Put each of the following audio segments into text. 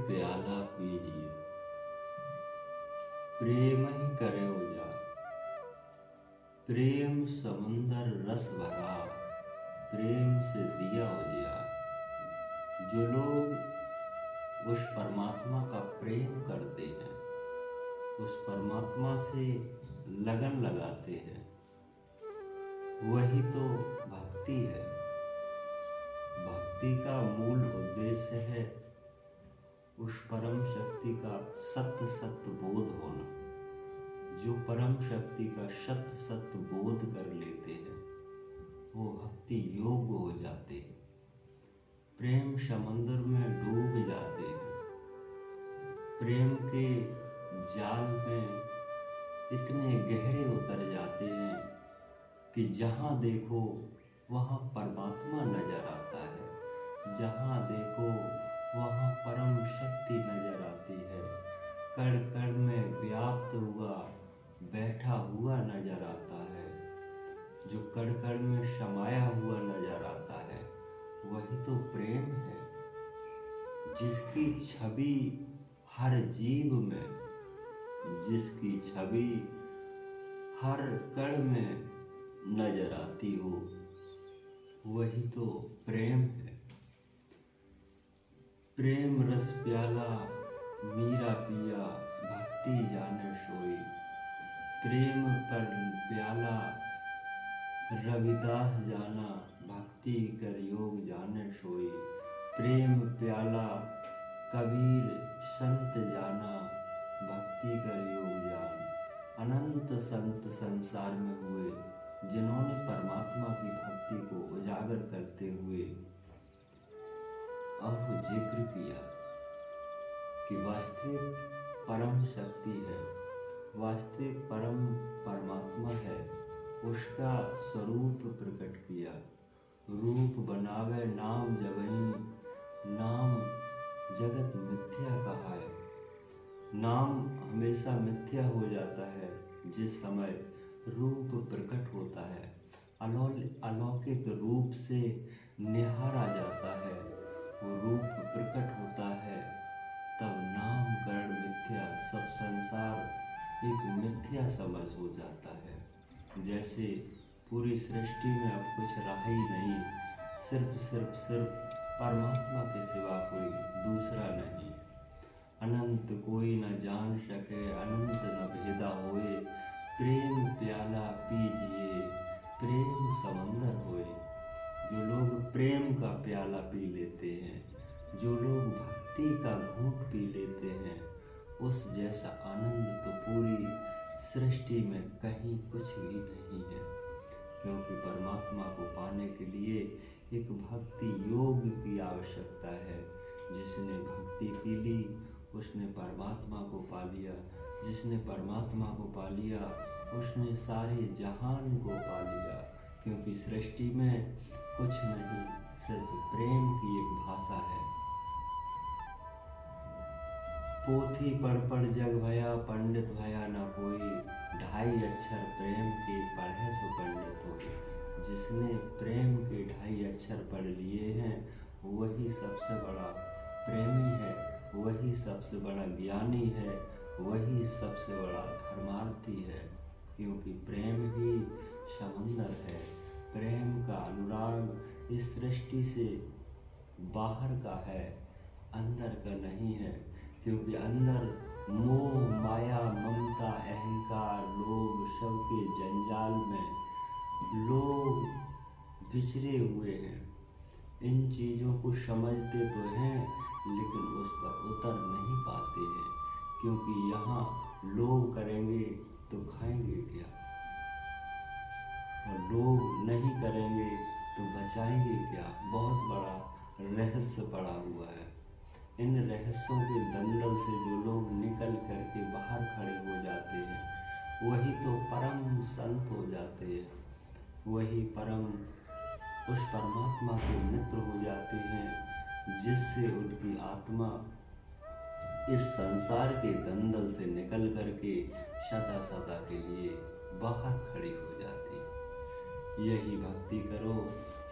प्याला पीजिए, प्रेम ही करे उजाड़। प्रेम समुंदर रस भरा, प्रेम से दिया उजियार। जो लोग उस परमात्मा का प्रेम करते हैं, उस परमात्मा से लगन लगाते हैं, वही तो भक्ति है। भक्ति का मूल उद्देश्य है उस परम शक्ति का सत्य सत्य बोध होना। जो परम शक्ति का सत्य सत्य बोध कर लेते हैं, वो भक्ति योग्य हो जाते हैं, प्रेम समुद्र में डूब जाते हैं। प्रेम के जाल में इतने गहरे उतर जाते हैं कि जहाँ देखो वहाँ परमात्मा नजर आता है, जहाँ देखो वहाँ परम शक्ति नजर आती है। कण कण में व्याप्त हुआ बैठा हुआ नजर आता है। जो कण कण में समाया हुआ नजर आता है, वही तो प्रेम है। जिसकी छवि हर जीव में, जिसकी छवि हर कण में नजर आती हो, वही तो प्रेम है। प्रेम रस प्याला मीरा पिया, भक्ति जाने सोई। प्रेम पर प्याला रविदास जाना, भक्ति कर योग जाने सोई। प्रेम प्याला कबीर संत जाना, भक्ति कर योग जान। अनंत संत संसार में हुए, जिन्होंने परमात्मा की भक्ति को उजागर करते हुए अब जिक्र किया कि वास्तविक परम शक्ति है, वास्तविक परम परमात्मा है, उसका स्वरूप प्रकट किया। रूप बनावे नाम जगहीं, नाम जगत मिथ्या कहा है। नाम हमेशा मिथ्या हो जाता है जिस समय रूप प्रकट होता है, अलौकिक रूप से निहारा जाता है, वो रूप प्रकट होता है, तब नामकरण मिथ्या, सब संसार एक मिथ्या समझ हो जाता है। जैसे पूरी सृष्टि में अब कुछ रहा ही नहीं, सिर्फ परमात्मा के सिवा कोई दूसरा नहीं। अनंत कोई न जान सके, अनंत न भेदा होए। प्रेम प्याला पीजिए, प्रेम समंदर होए। जो लोग प्रेम का प्याला पी लेते हैं, जो लोग भक्ति का घूंट पी लेते हैं, उस जैसा आनंद तो पूरी सृष्टि में कहीं कुछ भी नहीं है। क्योंकि परमात्मा को पाने के लिए एक भक्ति योग की आवश्यकता है। जिसने भक्ति पी ली, उसने परमात्मा को पा लिया। जिसने परमात्मा को पा लिया, उसने सारे जहान को पा लिया। क्योंकि सृष्टि में कुछ नहीं, सिर्फ प्रेम की एक भाषा है। पोथी पढ़ जग भया, पंडित भया न कोई। 2.5 अक्षर प्रेम के पढ़े सो पंडित होए। जिसने प्रेम के 2.5 अक्षर पढ़ लिए हैं, वही सबसे बड़ा प्रेमी है, वही सबसे बड़ा ज्ञानी है, वही सबसे बड़ा धर्मार्थी है। क्योंकि प्रेम ही समुंदर है। प्रेम का अनुराग इस सृष्टि से बाहर का है, अंदर का नहीं है। क्योंकि अंदर मोह माया ममता अहंकार लोभ सबके जंजाल में लोग बिछड़े हुए हैं। इन चीज़ों को समझते तो हैं, लेकिन उस पर उतर नहीं पाते हैं। क्योंकि यहाँ लोभ करेंगे तो खाएंगे क्या, और लोभ नहीं करेंगे तो बचाएंगे क्या। बहुत बड़ा रहस्य पड़ा हुआ है। इन रहस्यों के दंगल से जो लोग निकल करके बाहर खड़े हो जाते हैं, वही तो परम संत हो जाते हैं, वही परम उस परमात्मा के मित्र हो जाते हैं, जिससे उनकी आत्मा इस संसार के दंगल से निकल करके सदा सदा के लिए बाहर खड़ी हो जाती है। यही भक्ति करो,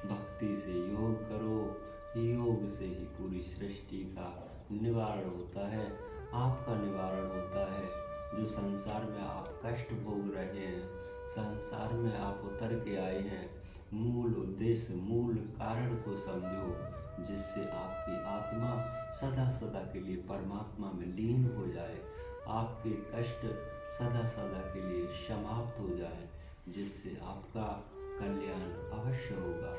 भक्ति से योग करो, योग से ही पूरी सृष्टि का निवारण होता है, आपका निवारण होता है। जो संसार में आप कष्ट भोग रहे हैं, संसार में आप उतर के आए हैं, मूल उद्देश्य मूल कारण को समझो, जिससे आपकी आत्मा सदा सदा के लिए परमात्मा में लीन हो जाए, आपके कष्ट सदा सदा के लिए समाप्त हो जाए, जिससे आपका कल्याण अवश्य होगा।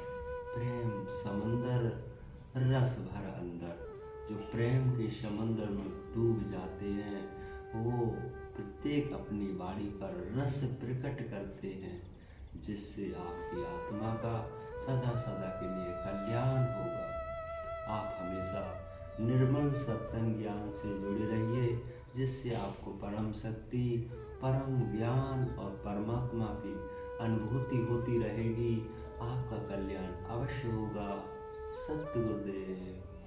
प्रेम समंदर रस भर अंदर, जो प्रेम के समंदर में डूब जाते हैं, वो प्रत्येक अपनी वाणी पर रस प्रकट करते हैं, जिससे आपकी आत्मा का सदा सदा के लिए कल्याण होगा। आप हमेशा निर्मल सत्संग ज्ञान से जुड़े रहिए, जिससे आपको परम शक्ति, परम ज्ञान और परमात्मा की अनुभूति होती रहेगी। आपका कल्याण अवश्य होगा। सत्य गुरुदेव।